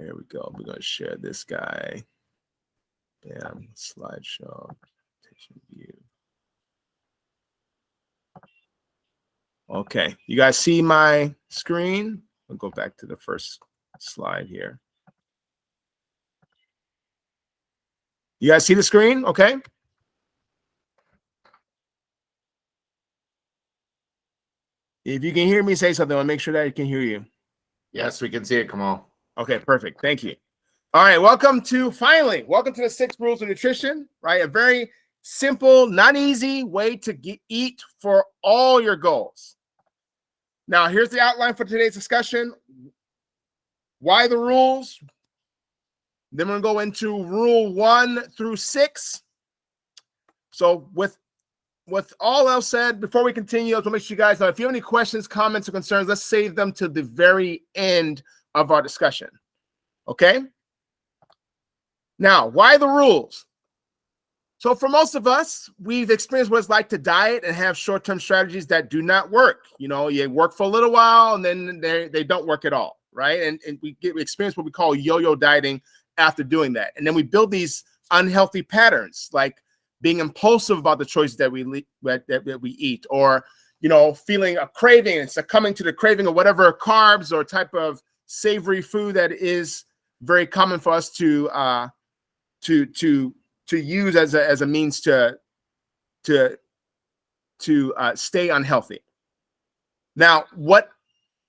Here we go. We're going to share this guy. Bam, slideshow. View. Okay, you guys see my screen? I'll go back to the first slide here. You guys see the screen? Okay. If you can hear me say something, I'll make sure that I can hear you. Yes, we can see it, Kamal. Okay, perfect. Thank you. All right, welcome to the 6 rules of nutrition, right? A very simple, not easy way to eat for all your goals. Now, here's the outline for today's discussion. Why the rules? Then we're going to go into rule 1 through 6. So with all else said, before we continue, I want to make sure you guys know if you have any questions, comments, or concerns, let's save them to the very end of our discussion. Okay? Now, why the rules? So for most of us, we've experienced what it's like to diet and have short-term strategies that do not work. You know, you work for a little while and then they don't work at all, right? And we experience what we call yo-yo dieting after doing that. And then we build these unhealthy patterns, like being impulsive about the choices that we eat, or, you know, feeling a craving and succumbing to the craving of whatever carbs or type of savory food that is very common for us to use as a means to stay unhealthy. Now, what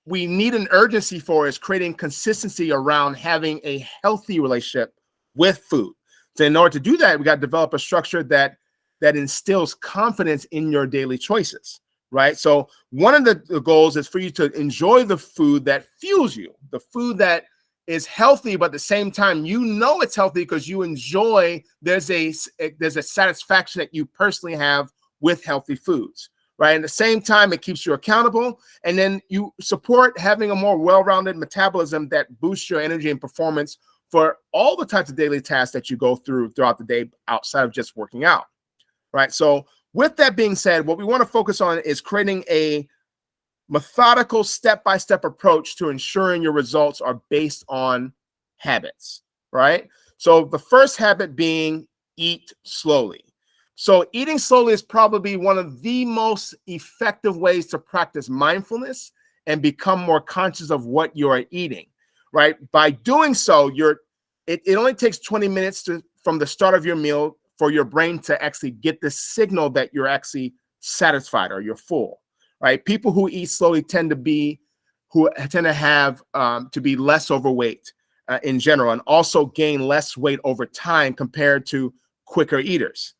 we need an urgency for is creating consistency around having a healthy relationship with food. So in order to do that, we got to develop a structure that instills confidence in your daily choices, right? So one of the goals is for you to enjoy the food that fuels you, the food that is healthy, but at the same time, you know it's healthy because you enjoy, there's a satisfaction that you personally have with healthy foods, right? At the same time, it keeps you accountable, and then you support having a more well-rounded metabolism that boosts your energy and performance for all the types of daily tasks that you go throughout the day outside of just working out, right? So with that being said, what we want to focus on is creating a methodical step-by-step approach to ensuring your results are based on habits, right? So the first habit being eat slowly. So eating slowly is probably one of the most effective ways to practice mindfulness and become more conscious of what you are eating, right? By doing so, it only takes 20 minutes from the start of your meal for your brain to actually get the signal that you're actually satisfied or you're full, right? People who eat slowly tend to be less overweight in general, and also gain less weight over time compared to quicker eaters.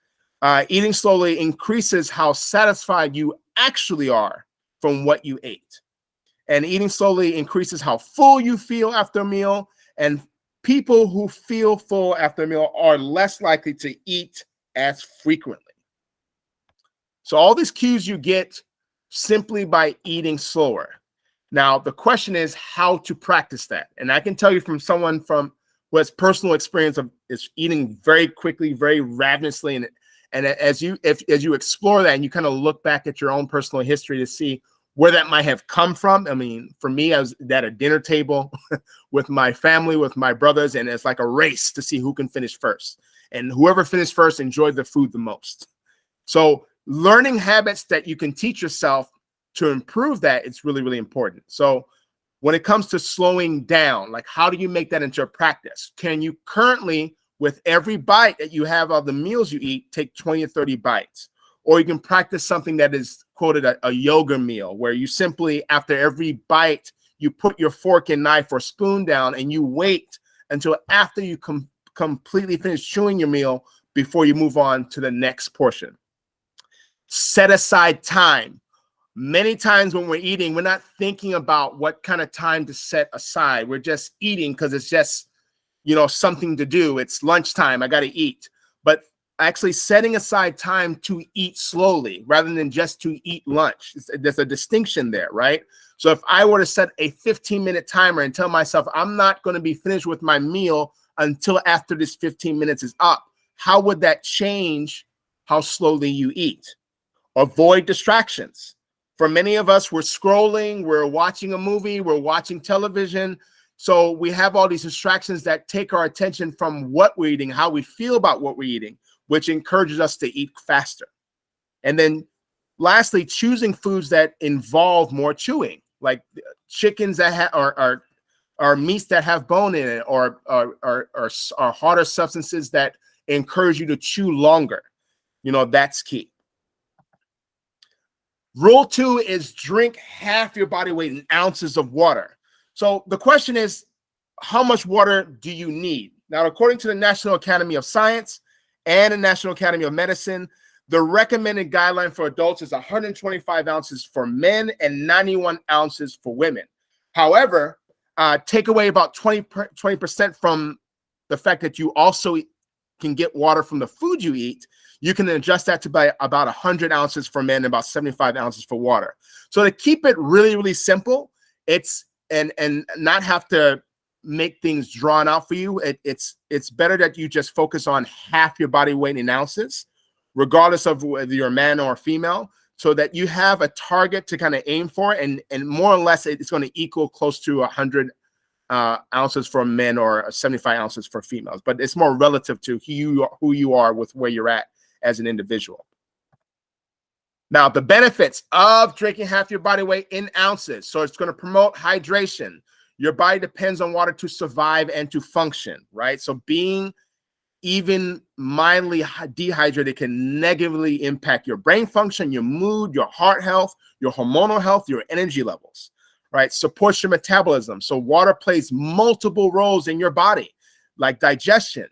Eating slowly increases how satisfied you actually are from what you ate. And eating slowly increases how full you feel after a meal. And people who feel full after a meal are less likely to eat as frequently. So all these cues you get simply by eating slower. Now, the question is how to practice that. And I can tell you from someone who has personal experience of is eating very quickly, very ravenously. And as you explore that and you kind of look back at your own personal history to see where that might have come from. I mean, for me, I was at a dinner table with my family, with my brothers, and it's like a race to see who can finish first. And whoever finished first enjoyed the food the most. So learning habits that you can teach yourself to improve that, it's really, really important. So when it comes to slowing down, like how do you make that into a practice? Can you currently, with every bite that you have of the meals you eat, take 20 or 30 bites? Or you can practice something that is quoted a yoga meal, where you simply, after every bite, you put your fork and knife or spoon down and you wait until after you completely finish chewing your meal before you move on to the next portion. Set aside time. Many times when we're eating, we're not thinking about what kind of time to set aside. We're just eating because it's just, something to do. It's lunchtime. I got to eat. But actually setting aside time to eat slowly rather than just to eat lunch. There's a distinction there, right? So if I were to set a 15-minute timer and tell myself I'm not going to be finished with my meal until after this 15 minutes is up, how would that change how slowly you eat? Avoid distractions. For many of us, we're scrolling, we're watching a movie, we're watching television. So we have all these distractions that take our attention from what we're eating, how we feel about what we're eating, which encourages us to eat faster. And then lastly, choosing foods that involve more chewing, like chickens that are meats that have bone in it, or harder substances that encourage you to chew longer. That's key. Rule 2 is drink half your body weight in ounces of water. So the question is, how much water do you need? Now, according to the National Academy of Science and the National Academy of Medicine, the recommended guideline for adults is 125 ounces for men and 91 ounces for women. However, take away about 20% from the fact that you also can get water from the food you eat. You can adjust that to by about 100 ounces for men and about 75 ounces for water. So to keep it really, really simple, and not have to make things drawn out for you, it's better that you just focus on half your body weight in ounces, regardless of whether you're a man or a female, so that you have a target to kind of aim for, and more or less it's going to equal close to 100 ounces for men or 75 ounces for females. But it's more relative to who you are with where you're at as an individual. Now, the benefits of drinking half your body weight in ounces. So it's going to promote hydration. Your body depends on water to survive and to function, right? So being even mildly dehydrated can negatively impact your brain function, your mood, your heart health, your hormonal health, your energy levels, right? Supports your metabolism. So water plays multiple roles in your body, like digestion,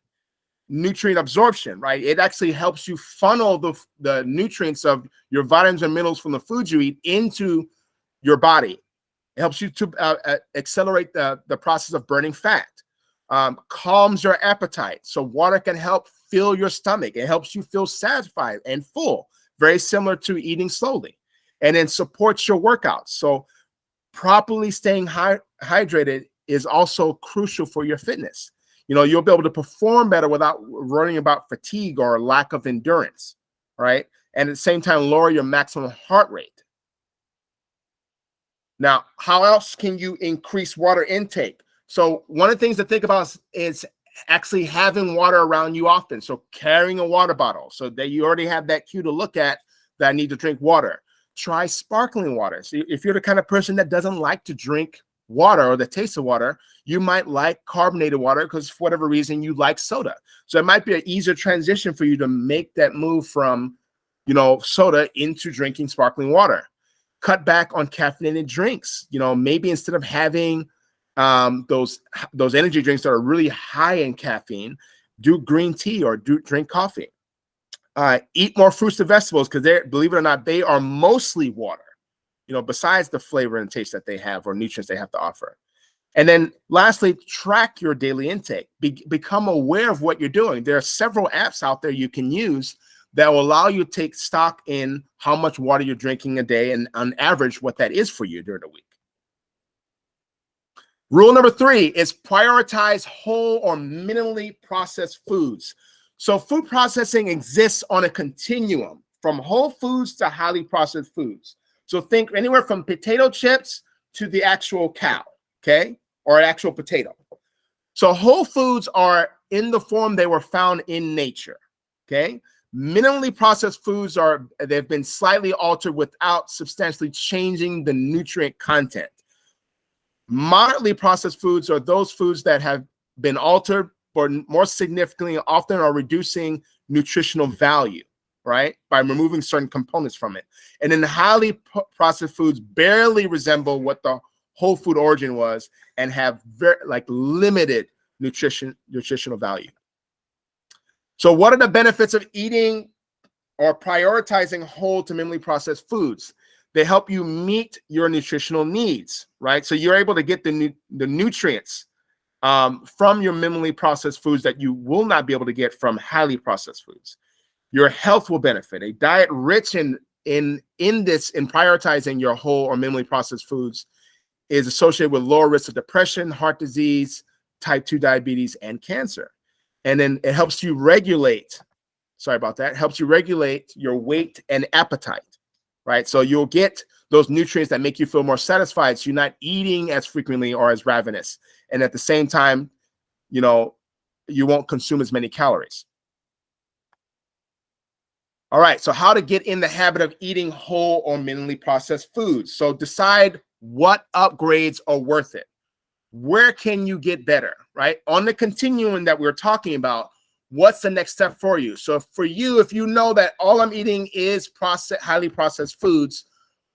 nutrient absorption, right? It actually helps you funnel the nutrients of your vitamins and minerals from the food you eat into your body. It helps you to accelerate the process of burning fat. Calms your appetite. So water can help fill your stomach. It helps you feel satisfied and full, very similar to eating slowly. And then supports your workouts. So properly staying hydrated is also crucial for your fitness. You'll be able to perform better without worrying about fatigue or lack of endurance, right? And at the same time, lower your maximum heart rate. Now, how else can you increase water intake? So one of the things to think about is actually having water around you often. So carrying a water bottle so that you already have that cue to look at that I need to drink water. Try sparkling water. So if you're the kind of person that doesn't like to drink water or the taste of water, you might like carbonated water because for whatever reason you like soda. So it might be an easier transition for you to make that move from, soda into drinking sparkling water. Cut back on caffeinated drinks. Maybe instead of having those energy drinks that are really high in caffeine, do green tea or drink coffee. Eat more fruits and vegetables because believe it or not, they are mostly water. Besides the flavor and taste that they have or nutrients they have to offer. And then lastly, track your daily intake. Become aware of what you're doing. There are several apps out there you can use that will allow you to take stock in how much water you're drinking a day and on average what that is for you during the week. Rule number 3 is prioritize whole or minimally processed foods. So food processing exists on a continuum from whole foods to highly processed foods. So think anywhere from potato chips to the actual cow, okay, or an actual potato. So whole foods are in the form they were found in nature, okay? Minimally processed foods they've been slightly altered without substantially changing the nutrient content. Moderately processed foods are those foods that have been altered, but more significantly often are reducing nutritional value, right, by removing certain components from it. And then highly processed foods barely resemble what the whole food origin was and have very limited nutritional value. So what are the benefits of eating or prioritizing whole to minimally processed foods? They help you meet your nutritional needs, right? So you're able to get the nutrients from your minimally processed foods that you will not be able to get from highly processed foods. Your health will benefit. A diet rich in prioritizing your whole or minimally processed foods is associated with lower risk of depression, heart disease, type 2 diabetes, and cancer. And then it helps you regulate, helps you regulate your weight and appetite, right? So you'll get those nutrients that make you feel more satisfied, so you're not eating as frequently or as ravenous. And at the same time, you know, you won't consume as many calories. All right, so how to get in the habit of eating whole or minimally processed foods. So decide what upgrades are worth it. Where can you get better, right? On the continuum that we're talking about, what's the next step for you? So for you, if you know that all I'm eating is highly processed foods,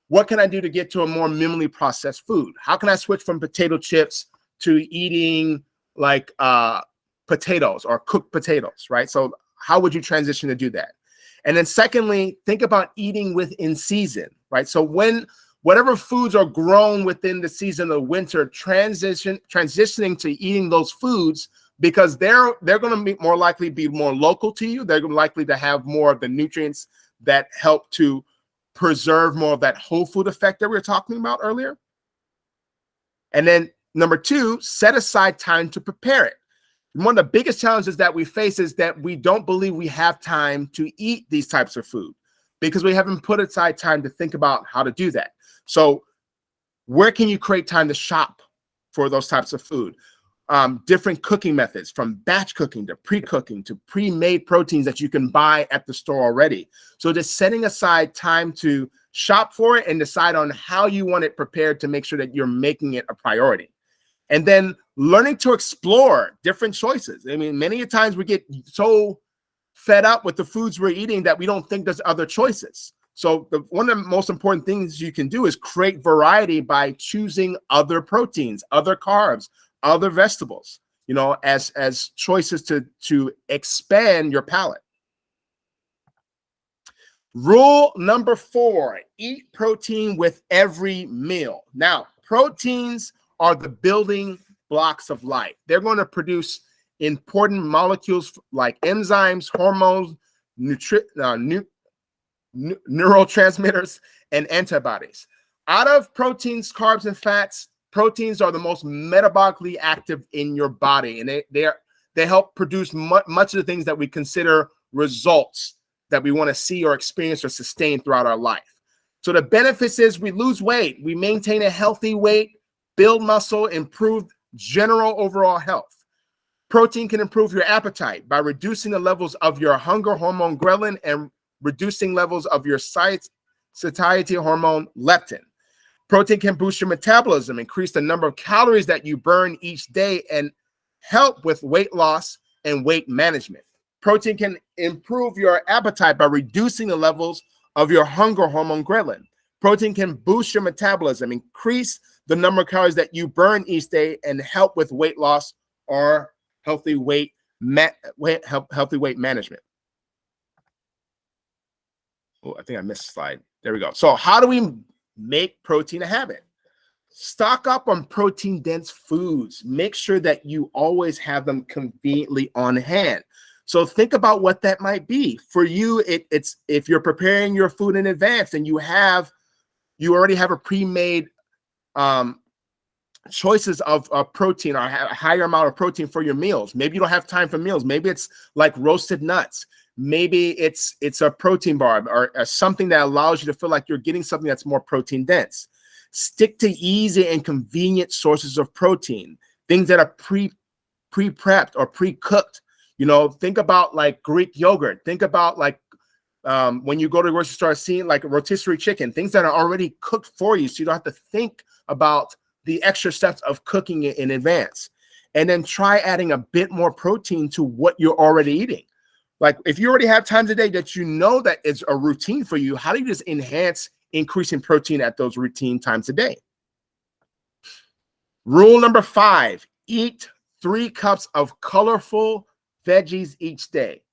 what can I do to get to a more minimally processed food? How can I switch from potato chips to eating like potatoes or cooked potatoes, right? So how would you transition to do that? And then secondly, think about eating within season, right? So whatever foods are grown within the season of winter, transitioning to eating those foods, because they're going to be more likely be more local to you. They're likely to have more of the nutrients that help to preserve more of that whole food effect that we were talking about earlier. And then number two, set aside time to prepare it. One of the biggest challenges that we face is that we don't believe we have time to eat these types of food because we haven't put aside time to think about how to do that. So where can you create time to shop for those types of food? Different cooking methods, from batch cooking to pre-cooking to pre-made proteins that you can buy at the store already. So just setting aside time to shop for it and decide on how you want it prepared to make sure that you're making it a priority. And then learning to explore different choices. I mean, many times we get so fed up with the foods we're eating that we don't think there's other choices. So one of the most important things you can do is create variety by choosing other proteins, other carbs, other vegetables, you know, as choices to expand your palate. Rule number 4, eat protein with every meal. Now, proteins are the building blocks of life. They're going to produce important molecules like enzymes, hormones, neurotransmitters, and antibodies. Out of proteins, carbs, and fats, proteins are the most metabolically active in your body, and they help produce much of the things that we consider results that we want to see or experience or sustain throughout our life. So the benefits is we lose weight, we maintain a healthy weight, build muscle, improve general overall health. Protein can improve your appetite by reducing the levels of your hunger hormone ghrelin and reducing levels of your satiety hormone leptin. Protein can boost your metabolism, increase the number of calories that you burn each day, and help with weight loss and weight management. Protein can improve your appetite by reducing the levels of your hunger hormone ghrelin. Protein can boost your metabolism, increase the number of calories that you burn each day, and help with weight loss or healthy weight management. Oh, I think I missed a slide. There we go. So how do we make protein a habit? Stock up on protein-dense foods. Make sure that you always have them conveniently on hand. So think about what that might be. For you, it's if you're preparing your food in advance and you already have a pre-made choices of protein or a higher amount of protein for your meals. Maybe you don't have time for meals. Maybe it's like roasted nuts. Maybe it's a protein bar or something that allows you to feel like you're getting something that's more protein dense. Stick to easy and convenient sources of protein, things that are pre-prepped or pre-cooked. You know, think about like Greek yogurt. Think about like when you go to the grocery store, seeing like a rotisserie chicken, things that are already cooked for you, so you don't have to think about the extra steps of cooking it in advance. And then try adding a bit more protein to what you're already eating. Like if you already have times a day that you know that it's a routine for you, how do you just enhance increasing protein at those routine times a day? Rule number 5, eat 3 cups of colorful veggies each day.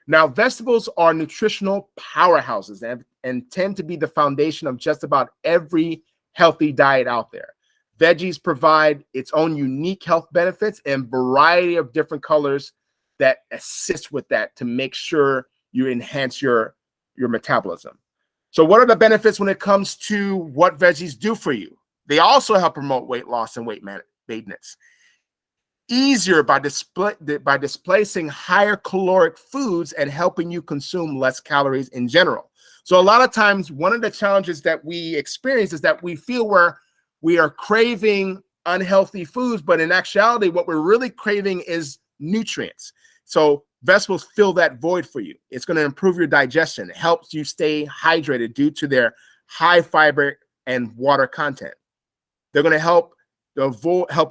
Now, vegetables are nutritional powerhouses and tend to be the foundation of just about every healthy diet out there. Veggies provide its own unique health benefits and variety of different colors that assist with that to make sure you enhance your metabolism. So what are the benefits when it comes to what veggies do for you? They also help promote weight loss and weight maintenance. Easier by displacing higher caloric foods and helping you consume less calories in general. So a lot of times, one of the challenges that we experience is that we feel we are craving unhealthy foods, but in actuality, what we're really craving is nutrients. So vegetables fill that void for you. It's going to improve your digestion. It helps you stay hydrated due to their high fiber and water content. They're going to help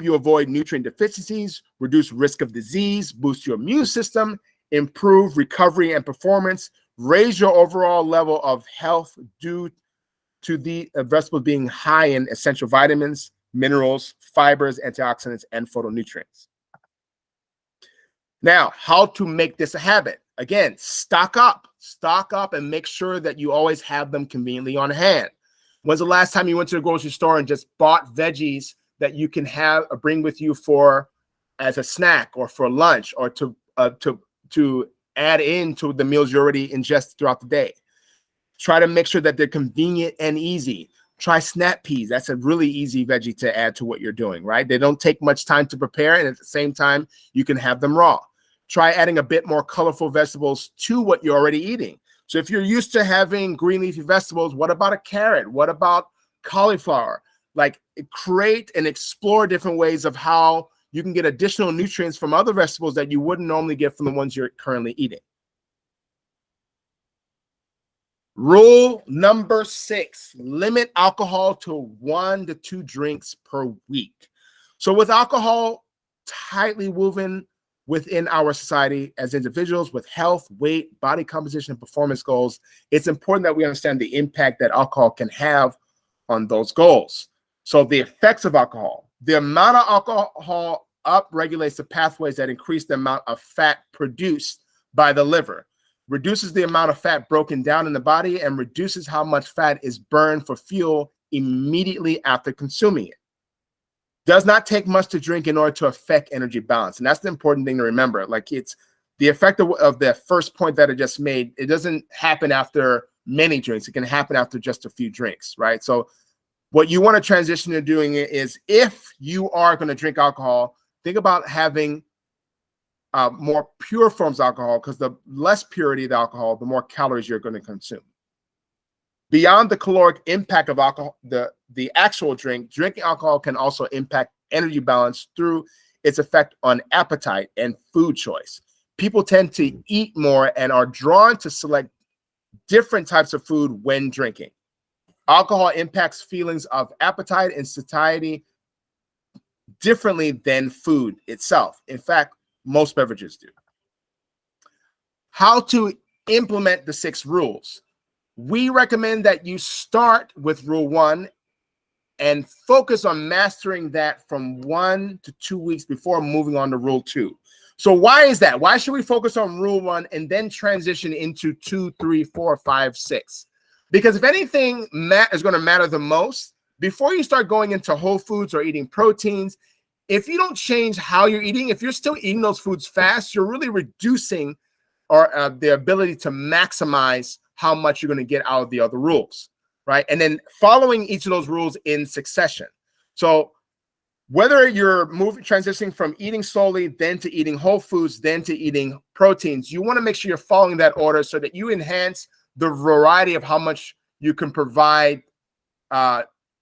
you avoid nutrient deficiencies, reduce risk of disease, boost your immune system, improve recovery and performance, raise your overall level of health due to the vegetables being high in essential vitamins, minerals, fibers, antioxidants, and phytonutrients. Now, how to make this a habit? Again, stock up and make sure that you always have them conveniently on hand. When's the last time you went to the grocery store and just bought veggies that you can have or bring with you as a snack or for lunch or to add into the meals you already ingest throughout the day? Try to make sure that they're convenient and easy. Try snap peas. That's a really easy veggie to add to what you're doing, right? They don't take much time to prepare, and at the same time, you can have them raw. Try adding a bit more colorful vegetables to what you're already eating. So if you're used to having green leafy vegetables, what about a carrot? What about cauliflower? Like, create and explore different ways of how you can get additional nutrients from other vegetables that you wouldn't normally get from the ones you're currently eating. Rule number 6, limit alcohol to 1 to 2 drinks per week. So with alcohol tightly woven within our society as individuals with health, weight, body composition, and performance goals, it's important that we understand the impact that alcohol can have on those goals. So the effects of alcohol, the amount of alcohol upregulates the pathways that increase the amount of fat produced by the liver, reduces the amount of fat broken down in the body, and reduces how much fat is burned for fuel immediately after consuming it. Does not take much to drink in order to affect energy balance. And that's the important thing to remember. Like, it's the effect of the first point that I just made. It doesn't happen after many drinks. It can happen after just a few drinks, right? So what you want to transition to doing is, if you are going to drink alcohol, think about having more pure forms of alcohol, because the less purity of the alcohol, the more calories you're going to consume. Beyond the caloric impact of alcohol, the actual drinking alcohol can also impact energy balance through its effect on appetite and food choice. People tend to eat more and are drawn to select different types of food when drinking. Alcohol impacts feelings of appetite and satiety differently than food itself. In fact, most beverages do. How to implement the 6 rules. We recommend that you start with rule 1 and focus on mastering that from 1 to 2 weeks before moving on to rule 2. So why is that? Why should we focus on rule 1 and then transition into 2, 3, 4, 5, 6? Because if anything is going to matter the most, before you start going into whole foods or eating proteins, if you don't change how you're eating, if you're still eating those foods fast, you're really reducing the ability to maximize how much you're going to get out of the other rules, right? And then following each of those rules in succession. So whether you're transitioning from eating slowly, then to eating whole foods, then to eating proteins, you want to make sure you're following that order so that you enhance the variety of how much you can provide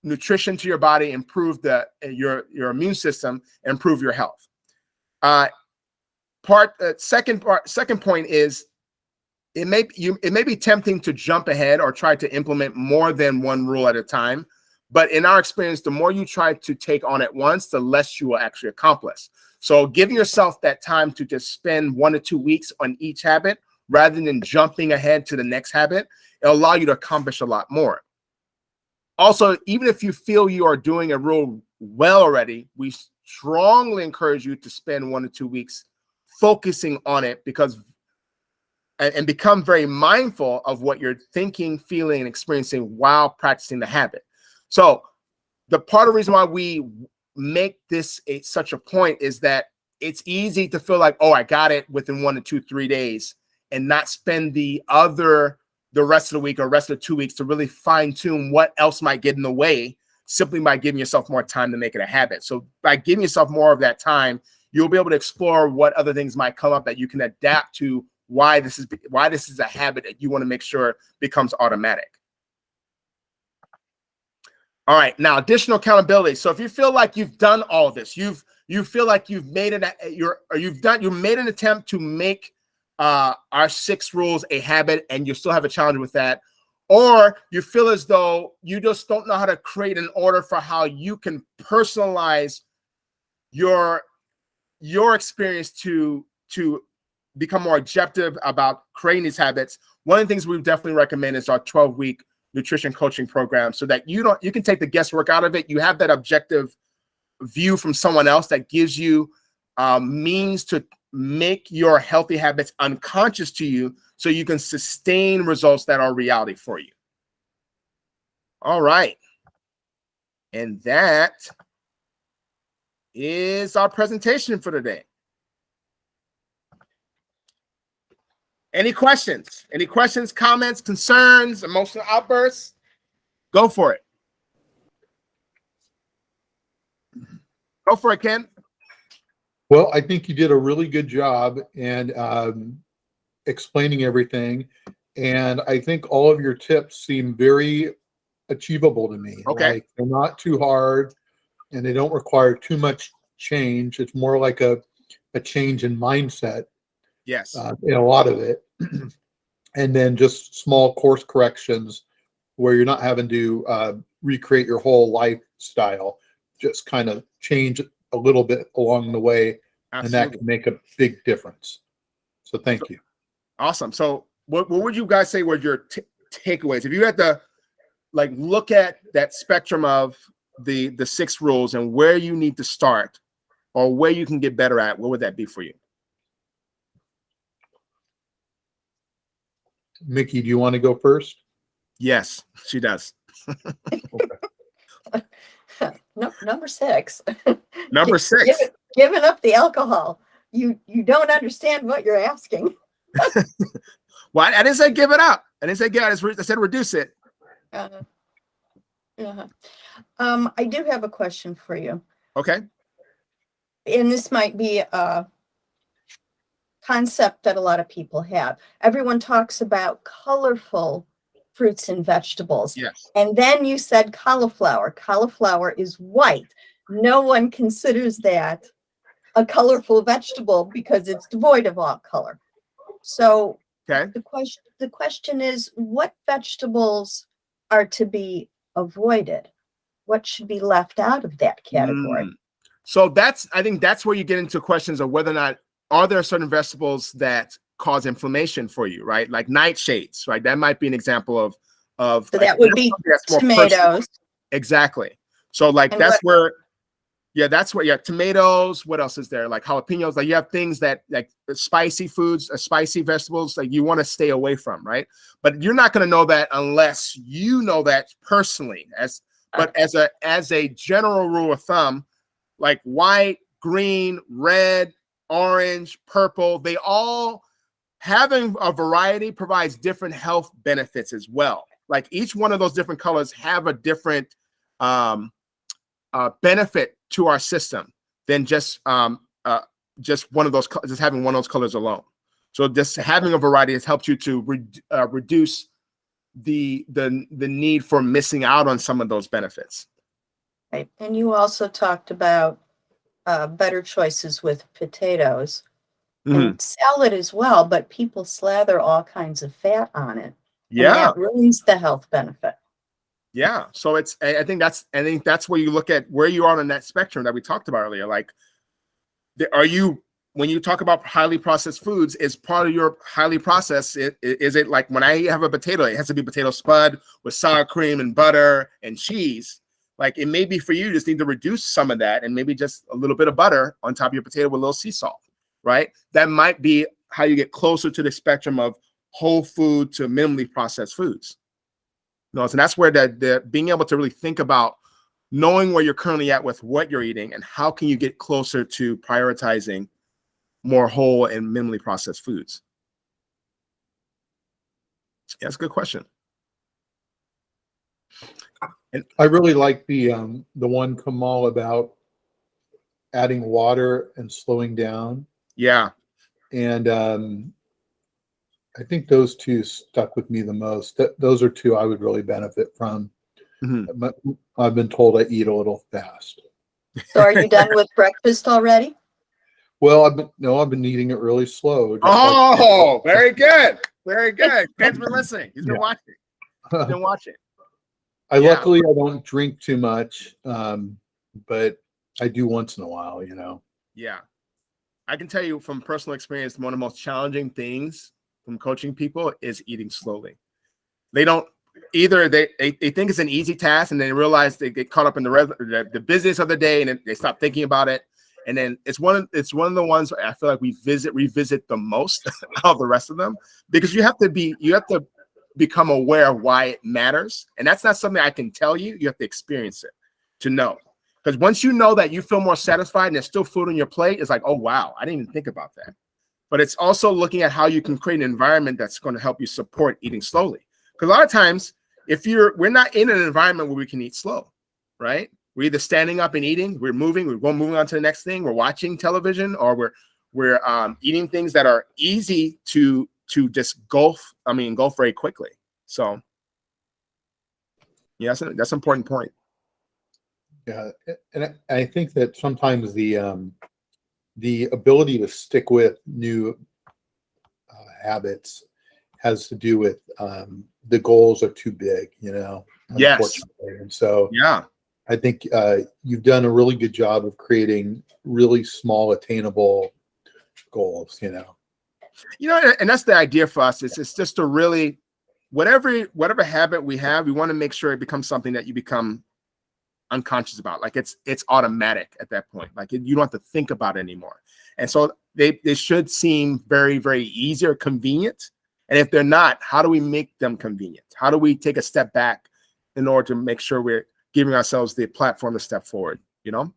nutrition to your body, improve your immune system, improve your health. Second point is, it may be tempting to jump ahead or try to implement more than one rule at a time. But in our experience, the more you try to take on at once, the less you will actually accomplish. So giving yourself that time to just spend 1 to 2 weeks on each habit rather than jumping ahead to the next habit, it'll allow you to accomplish a lot more. Also, even if you feel you are doing a rule well already, we strongly encourage you to spend 1 to 2 weeks focusing on it, and become very mindful of what you're thinking, feeling, and experiencing while practicing the habit. So the part of the reason why we make this such a point is that it's easy to feel like, oh, I got it within 1 to 2, 3 days, and not spend the rest of the week or rest of the 2 weeks to really fine tune what else might get in the way, simply by giving yourself more time to make it a habit. So by giving yourself more of that time, you'll be able to explore what other things might come up that you can adapt to why this is a habit that you want to make sure becomes automatic. All right, now additional accountability. So if you feel like you've done all this, you feel like you've made you made an attempt to make our 6 rules a habit, and you still have a challenge with that, or you feel as though you just don't know how to create an order for how you can personalize your experience to become more objective about creating these habits. One of the things we definitely recommend is our 12-week nutrition coaching program, so that you can take the guesswork out of it. You have that objective view from someone else that gives you means to make your healthy habits unconscious to you, so you can sustain results that are reality for you. All right. And that is our presentation for today. Any questions? Any questions, comments, concerns, emotional outbursts? Go for it. Go for it, Ken. Well, I think you did a really good job and explaining everything. And I think all of your tips seem very achievable to me. Okay. Like, they're not too hard and they don't require too much change. It's more like a change in mindset. Yes. In a lot of it. And then just small course corrections where you're not having to recreate your whole lifestyle, just kind of change a little bit along the way. Absolutely. And that can make a big difference. So thank you. Awesome. So what would you guys say were your takeaways? If you had to look at that spectrum of the 6 rules and where you need to start or where you can get better at, what would that be for you? Mickey, do you want to go first? Yes, she does. No, number 6. Number 6. Giving up the alcohol. You don't understand what you're asking. Well, I didn't say give it up. I didn't say give it. I said reduce it. I do have a question for you. Okay. And this might be a concept that a lot of people have. Everyone talks about colorful fruits and vegetables. Yes. And then you said cauliflower. Cauliflower is white. No one considers that a colorful vegetable because it's devoid of all color. So okay. The question is, what vegetables are to be avoided? What should be left out of that category? So I think that's where you get into questions of whether or not are there certain vegetables that cause inflammation for you, right? Like nightshades, right? That might be an example of so that would be tomatoes. Exactly. So that's where tomatoes. What else is there? Like jalapenos. Like you have things that like spicy foods, spicy vegetables, like you want to stay away from, right? But you're not going to know that unless you know that personally. But as a general rule of thumb, like white, green, red, orange, purple, they all having a variety provides different health benefits as well. Like each one of those different colors have a different benefit to our system than just one of those, just having one of those colors alone. So just having a variety has helped you to reduce the need for missing out on some of those benefits. Right. And you also talked about better choices with potatoes and salad as well, but people slather all kinds of fat on it. Yeah. And that ruins the health benefit. Yeah. So I think that's where you look at where you are on that spectrum that we talked about earlier. Like, when you talk about highly processed foods, is part of your highly processed, is it like when I have a potato, it has to be potato spud with sour cream and butter and cheese. Like it may be for you, just need to reduce some of that and maybe just a little bit of butter on top of your potato with a little sea salt, right? That might be how you get closer to the spectrum of whole food to minimally processed foods. So that's where the being able to really think about knowing where you're currently at with what you're eating and how can you get closer to prioritizing more whole and minimally processed foods. Yeah, that's a good question. And I really like the one, Kamal, about adding water and slowing down. Yeah. And I think those two stuck with me the most. Those are two I would really benefit from. Mhm. But I've been told I eat a little fast. So are you done with breakfast already? Well, I've been eating it really slow. Oh, very good. Very good. Ken's been listening. He's been Yeah. watching. He's been watching. Luckily I don't drink too much, but I do once in a while, you know. Yeah. I can tell you from personal experience, one of the most challenging things from coaching people is eating slowly. They don't either. They think it's an easy task, and they realize they get caught up in the business of the day, and then they stop thinking about it. And then it's one of the ones I feel like we revisit the most of the rest of them, because you have to become aware of why it matters, and that's not something I can tell you. You have to experience it to know. Because once you know that you feel more satisfied and there's still food on your plate, it's like, oh wow, I didn't even think about that. But it's also looking at how you can create an environment that's going to help you support eating slowly. Because a lot of times, we're not in an environment where we can eat slow, right? We're either standing up and eating, we're moving on to the next thing, we're watching television, or we're eating things that are easy to just engulf very quickly. So yeah, that's an important point. Yeah, and I think that sometimes the ability to stick with new habits has to do with the goals are too big, you know. Yes. Unfortunately. And so Yeah. I think you've done a really good job of creating really small, attainable goals, you know. You know, and that's the idea for us. It's just to really, whatever habit we have, we want to make sure it becomes something that you become unconscious about. Like it's automatic at that point. Like you don't have to think about it anymore. And so they should seem very, very easy or convenient. And if they're not, how do we make them convenient? How do we take a step back in order to make sure we're giving ourselves the platform to step forward, you know?